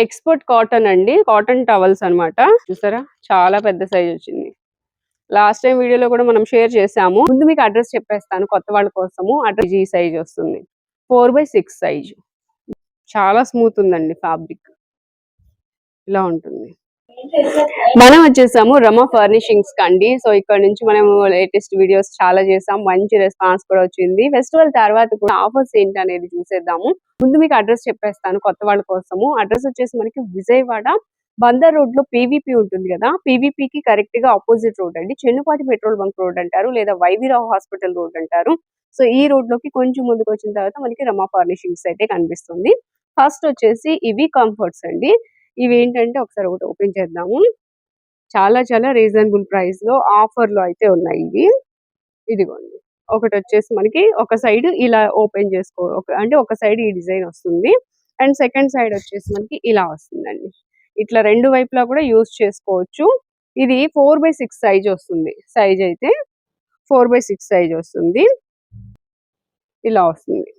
Expert cotton అండి. Cotton towels అన్నమాట. చూసారా? చాలా పెద్ద సైజ్ వచ్చింది. లాస్ట్ టైం వీడియోలో కూడా మనం షేర్ చేసాము. ముందు మీకు అడ్రస్ చెప్పేస్తాను కొత్త వాళ్ళ కోసము. అడ్రస్ ఈ సైజ్ వస్తుంది. 4/6 సైజ్. చాలా స్మూత్ ఉందండి ఫ్యాబ్రిక్. ఇలా ఉంటుంది. మనం వచ్చేసాము రమ ఫర్నిషింగ్స్ కండి. సో ఇక్కడ నుంచి మనం లేటెస్ట్ వీడియోస్ చాలా చేసాం. మంచి రెస్పాన్స్ కూడా వచ్చింది. ఫెస్టివల్ తర్వాత కూడా ఆఫర్స్ ఏంటి అనేది చూసేద్దాము. ముందు మీకు అడ్రస్ చెప్పేస్తాను కొత్త వాళ్ళ కోసము. అడ్రస్ వచ్చేసి మనకి విజయవాడ బందర్ రోడ్ లో పీవీపీ ఉంటుంది కదా, పీవీపీకి కరెక్ట్ గా ఆపోజిట్ రోడ్ అండి. చెన్నుపాటి పెట్రోల్ బంక్ రోడ్ అంటారు, లేదా వైవీరావు హాస్పిటల్ రోడ్ అంటారు. సో ఈ రోడ్ లోకి కొంచెం ముందుకు వచ్చిన తర్వాత మనకి రమా ఫర్నిషింగ్స్ అయితే కనిపిస్తుంది. ఫస్ట్ వచ్చేసి ఇవి కంఫర్ట్స్ అండి. ఇవి ఏంటంటే ఒకసారి ఒకటి ఓపెన్ చేద్దాము. చాలా చాలా రీజనబుల్ ప్రైస్ లో ఆఫర్ లో అయితే ఉన్నాయి ఇవి. ఇదిగోండి. ఒకటి వచ్చేసి మనకి ఒక సైడ్ ఇలా ఓపెన్ చేసుకో అంటే ఒక సైడ్ ఈ డిజైన్ వస్తుంది. అండ్ సెకండ్ సైడ్ వచ్చేసి మనకి ఇలా వస్తుందండి. ఇట్లా రెండు వైపులా కూడా యూజ్ చేసుకోవచ్చు. ఇది 4/6 సైజ్ వస్తుంది. సైజ్ అయితే 4/6 సైజ్ వస్తుంది. ఇలా వస్తుంది.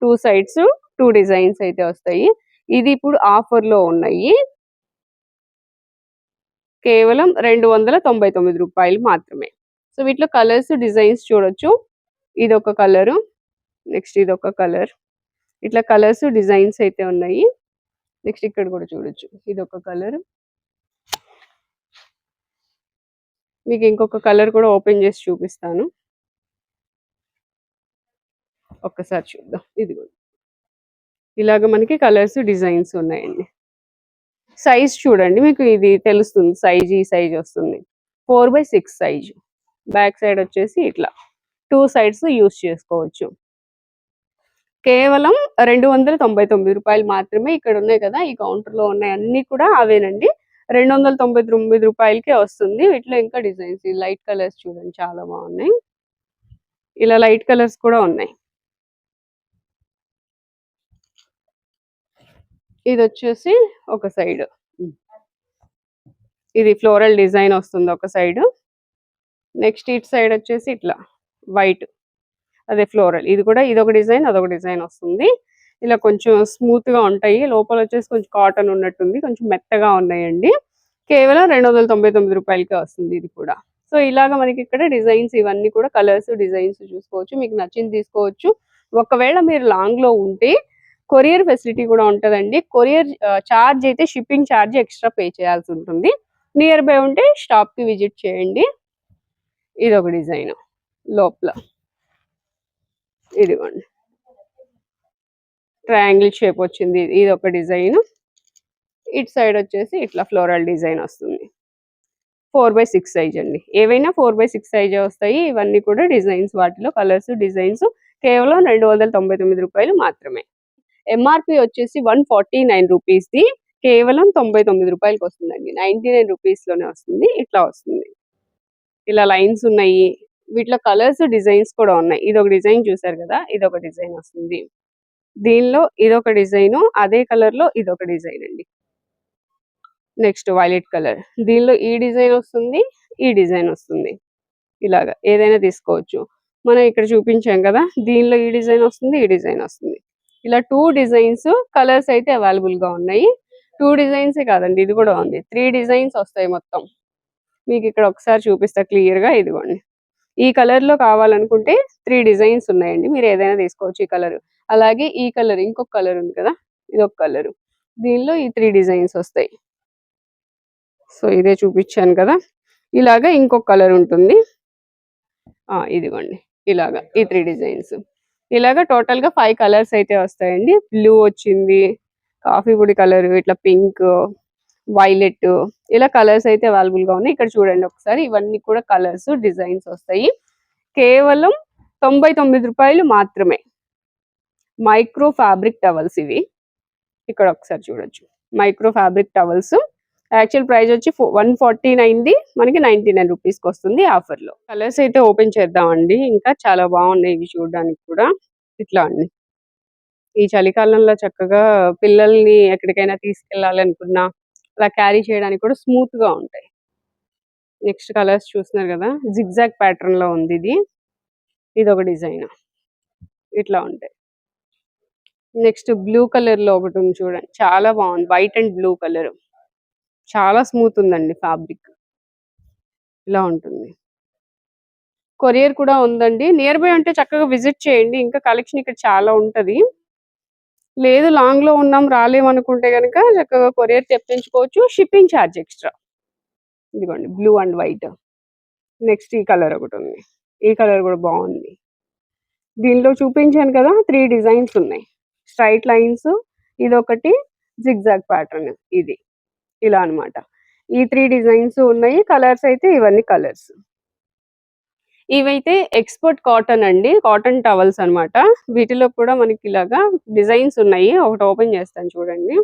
2 సైడ్స్ 2 డిజైన్స్ అయితే వస్తాయి. ఇది ఇప్పుడు ఆఫర్ లో ఉన్నాయి. కేవలం 299 రూపాయలు మాత్రమే. సో వీటిలో కలర్స్ డిజైన్స్ చూడొచ్చు. ఇది ఒక కలరు, నెక్స్ట్ ఇది ఒక కలర్. ఇట్లా కలర్స్ డిజైన్స్ అయితే ఉన్నాయి. నెక్స్ట్ ఇక్కడ కూడా చూడొచ్చు. ఇది ఒక కలర్. మీకు ఇంకొక కలర్ కూడా ఓపెన్ చేసి చూపిస్తాను. ఒక్కసారి చూద్దాం. ఇది కూడా ఇలాగ మనకి కలర్స్ డిజైన్స్ ఉన్నాయండి. సైజ్ చూడండి, మీకు ఇది తెలుస్తుంది. సైజ్ ఈ సైజ్ వస్తుంది. 4/6 సైజ్. బ్యాక్ సైడ్ వచ్చేసి ఇట్లా 2 సైడ్స్ యూస్ చేసుకోవచ్చు. కేవలం 299 రూపాయలు మాత్రమే. ఇక్కడ ఉన్నాయి కదా, ఈ కౌంటర్ లో ఉన్నాయి అన్ని కూడా అవేనండి. 299 రూపాయలకే వస్తుంది. వీటిలో ఇంకా డిజైన్స్ లైట్ కలర్స్ చూడండి చాలా బాగున్నాయి. ఇలా లైట్ కలర్స్ కూడా ఉన్నాయి. ఇది వచ్చేసి ఒక సైడ్, ఇది ఫ్లోరల్ డిజైన్ వస్తుంది ఒక సైడ్. నెక్స్ట్ ఇటు సైడ్ వచ్చేసి ఇట్లా వైట్, అదే ఫ్లోరల్. ఇది కూడా ఇదొక డిజైన్ అదొక డిజైన్ వస్తుంది. ఇలా కొంచెం స్మూత్ గా ఉంటాయి. లోపల వచ్చేసి కొంచెం కాటన్ ఉన్నట్టుంది, కొంచెం మెత్తగా ఉన్నాయండి. కేవలం 299 రూపాయలకే వస్తుంది ఇది కూడా. సో ఇలాగా మనకి ఇక్కడ డిజైన్స్ ఇవన్నీ కూడా కలర్స్ డిజైన్స్ చూసుకోవచ్చు. మీకు నచ్చింది తీసుకోవచ్చు. ఒకవేళ మీరు లాంగ్ లో ఉంటే కొరియర్ ఫెసిలిటీ కూడా ఉంటుందండి. కొరియర్ ఛార్జ్ అయితే షిప్పింగ్ ఛార్జ్ ఎక్స్ట్రా పే చేయాల్సి ఉంటుంది. నియర్ బై ఉంటే షాప్ కి విజిట్ చేయండి. ఇది ఒక డిజైన్ లోపల, ఇదిగోండి ట్రయాంగిల్ షేప్ వచ్చింది. ఇది ఒక డిజైన్. ఇటు సైడ్ వచ్చేసి ఇట్లా ఫ్లోరల్ డిజైన్ వస్తుంది. 4/6 సైజ్ అండి. ఏవైనా 4/6 సైజే వస్తాయి. ఇవన్నీ కూడా డిజైన్స్, వాటిలో కలర్స్ డిజైన్స్. కేవలం 299 రూపాయలు మాత్రమే. ఎంఆర్పి వచ్చేసి 149 రూపీస్ది. కేవలం 99 రూపాయలకి వస్తుందండి. 99 రూపీస్ లోనే వస్తుంది. ఇట్లా వస్తుంది. ఇలా లైన్స్ ఉన్నాయి. వీటిలో కలర్స్ డిజైన్స్ కూడా ఉన్నాయి. ఇది ఒక డిజైన్ చూసారు కదా, ఇది ఒక డిజైన్ వస్తుంది. దీనిలో ఇదొక డిజైన్, అదే కలర్ లో ఇదొక డిజైన్ అండి. నెక్స్ట్ వైలెట్ కలర్, దీనిలో ఈ డిజైన్ వస్తుంది, ఈ డిజైన్ వస్తుంది. ఇలాగా ఏదైనా తీసుకోవచ్చు. మనం ఇక్కడ చూపించాం కదా, దీనిలో ఈ డిజైన్ వస్తుంది, ఈ డిజైన్ వస్తుంది. ఇలా 2 డిజైన్స్ కలర్స్ అయితే అవైలబుల్ గా ఉన్నాయి. 2 డిజైన్సే కాదండి, ఇది కూడా ఉంది. 3 డిజైన్స్ వస్తాయి మొత్తం. మీకు ఇక్కడ ఒకసారి చూపిస్తా క్లియర్ గా. ఇదిగోండి, ఈ కలర్ లో కావాలనుకుంటే 3 డిజైన్స్ ఉన్నాయండి. మీరు ఏదైనా తీసుకోవచ్చు ఈ కలర్. అలాగే ఈ కలర్, ఇంకొక కలర్ ఉంది కదా, ఇది ఒక కలర్. దీనిలో ఈ 3 డిజైన్స్ వస్తాయి. సో ఇదే చూపించాను కదా, ఇలాగా ఇంకొక కలర్ ఉంటుంది. ఇదిగోండి ఇలాగా ఈ 3 డిజైన్స్. ఇలాగా టోటల్ గా 5 కలర్స్ అయితే వస్తాయండి. బ్లూ వచ్చింది, కాఫీ పొడి కలర్, ఇట్లా పింక్, వైలెట్, ఇలా కలర్స్ అయితే అవైలబుల్ గా ఉన్నాయి. ఇక్కడ చూడండి ఒకసారి, ఇవన్నీ కూడా కలర్స్ డిజైన్స్ వస్తాయి. కేవలం 99 రూపాయలు మాత్రమే. మైక్రో ఫ్యాబ్రిక్ టవల్స్ ఇవి. ఇక్కడ ఒకసారి చూడొచ్చు, micro fabric towels. Actual price వచ్చి 149ది మనకి 99 రూపీస్కి వస్తుంది ఆఫర్ లో. కలర్స్ అయితే ఓపెన్ చేద్దామండి. ఇంకా చాలా బాగున్నాయి ఇవి చూడడానికి కూడా. ఇట్లా అండి, ఈ చలికాలంలో చక్కగా పిల్లల్ని ఎక్కడికైనా తీసుకెళ్ళాలనుకున్నా అలా క్యారీ చేయడానికి కూడా స్మూత్ గా ఉంటాయి. నెక్స్ట్ కలర్స్ చూస్తున్నారు కదా, జిగ్జాగ్ ప్యాటర్న్ లో ఉంది ఇది. ఇది ఒక డిజైన్. ఇట్లా ఉంటాయి. నెక్స్ట్ బ్లూ కలర్ లో ఒకటి ఉంది చూడండి, చాలా బాగుంది. వైట్ అండ్ బ్లూ కలర్, చాలా స్మూత్ ఉందండి ఫ్యాబ్రిక్. ఇలా ఉంటుంది. కొరియర్ కూడా ఉందండి. నియర్ బై అంటే చక్కగా విజిట్ చేయండి, ఇంకా కలెక్షన్ ఇక్కడ చాలా ఉంటది. లేదు లాంగ్ లో ఉన్నాం రాలేమనుకుంటే గనుక చక్కగా కొరియర్ తెప్పించుకోవచ్చు, షిప్పింగ్ ఛార్జ్ ఎక్స్ట్రా. ఇదిగోండి బ్లూ అండ్ వైట్. నెక్స్ట్ ఈ కలర్ ఒకటి ఉంది, ఈ కలర్ కూడా బాగుంది. దీనిలో చూపించాను కదా 3 డిజైన్స్ ఉన్నాయి. స్ట్రైట్ లైన్స్, ఇదొకటి జిగ్జాగ్ ప్యాటర్న్, ఇది ఇలా అన్నమాట. ఈ 3 డిజైన్స్ ఉన్నాయి. కలర్స్ అయితే ఇవన్నీ కలర్స్. ఇవైతే ఎక్స్‌పోర్ట్ కాటన్ అండి. కాటన్ టవల్స్ అన్నమాట. వీటిలో కూడా మనకి ఇలాగా డిజైన్స్ ఉన్నాయి. ఒకటి ఓపెన్ చేస్తాను చూడండి.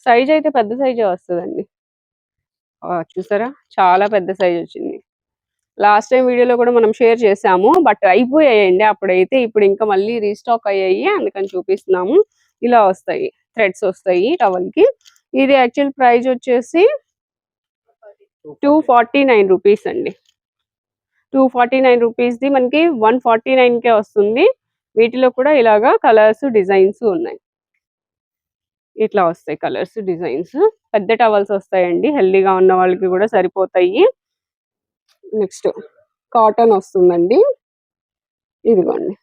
సైజ్ అయితే పెద్ద సైజే వస్తదండి. చూసారా? చాలా పెద్ద సైజ్ వచ్చింది. లాస్ట్ టైమ్ వీడియోలో కూడా మనం షేర్ చేసాము. బట్ అయిపోయాయండి అప్పుడైతే. ఇప్పుడు ఇంకా మళ్ళీ రీస్టాక్ అయ్యాయి. అందుకని చూపిస్తున్నాము. ఇలా వస్తాయి. థ్రెడ్స్ వస్తాయి టవల్‌కి. ఇది యాక్చువల్ ప్రైస్ వచ్చేసి 249 రూపీస్ అండి. 249 రూపీస్‌ది మనకి 149కే వస్తుంది. వీటిలో కూడా ఇలాగా కలర్స్, డిజైన్స్ ఉన్నాయి. ఇట్లా వస్తాయి కలర్స్, డిజైన్స్. పెద్ద టవల్స్ వస్తాయండి. హెల్తీగా ఉన్న వాళ్ళకి కూడా సరిపోతాయి. నెక్స్ట్ కాటన్ వస్తుందండి. ఇదిగోండి.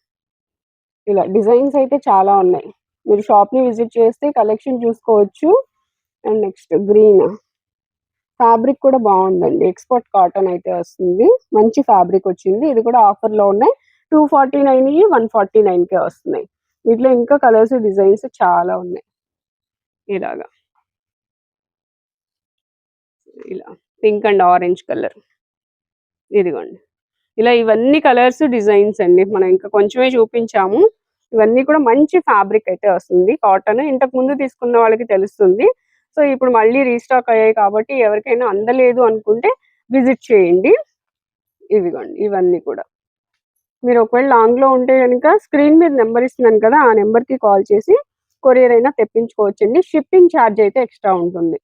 ఇలా డిజైన్స్ అయితే చాలా ఉన్నాయి. మీరు షాప్‌ని విజిట్ చేస్తే కలెక్షన్ చూసుకోవచ్చు. And next green. ఫ్యాబ్రిక్ కూడా బాగుందండి. ఎక్స్‌పోర్ట్ కాటన్ అయితే వస్తుంది. మంచి ఫ్యాబ్రిక్ వచ్చింది. ఇది కూడా ఆఫర్‌లో ఉన్నాయి. 249యి 149కే వస్తున్నాయి. వీటిలో ఇంకా కలర్స్, డిజైన్స్ చాలా ఉన్నాయి. ఇలాగా. ఇలా పింక్ అండ్ ఆరెంజ్ కలర్. ఇదిగోండి. ఇలా ఇవన్నీ కలర్స్, డిజైన్స్ అండి. మనం ఇంకా కొంచెమే చూపించాము. ఇవన్నీ కూడా మంచి ఫ్యాబ్రిక్ అయితే వస్తుంది. కాటన్ ఇంతకు ముందు తీసుకున్న వాళ్ళకి తెలుస్తుంది. సో ఇప్పుడు మళ్ళీ రీస్టాక్ అయ్యాయి కాబట్టి ఎవరికైనా అందలేదు అనుకుంటే విజిట్ చేయండి. ఇవిగోండి ఇవన్నీ కూడా. మీరు ఒకవేళ లాంగ్‌లో ఉంటే గనుక స్క్రీన్ మీద నెంబర్ ఇస్తున్నాను కదా! ఆ నెంబర్‌కి కాల్ చేసి కొరియర్ అయినా తెప్పించుకోవచ్చండి. షిప్పింగ్ ఛార్జ్ అయితే ఎక్స్ట్రా ఉంటుంది.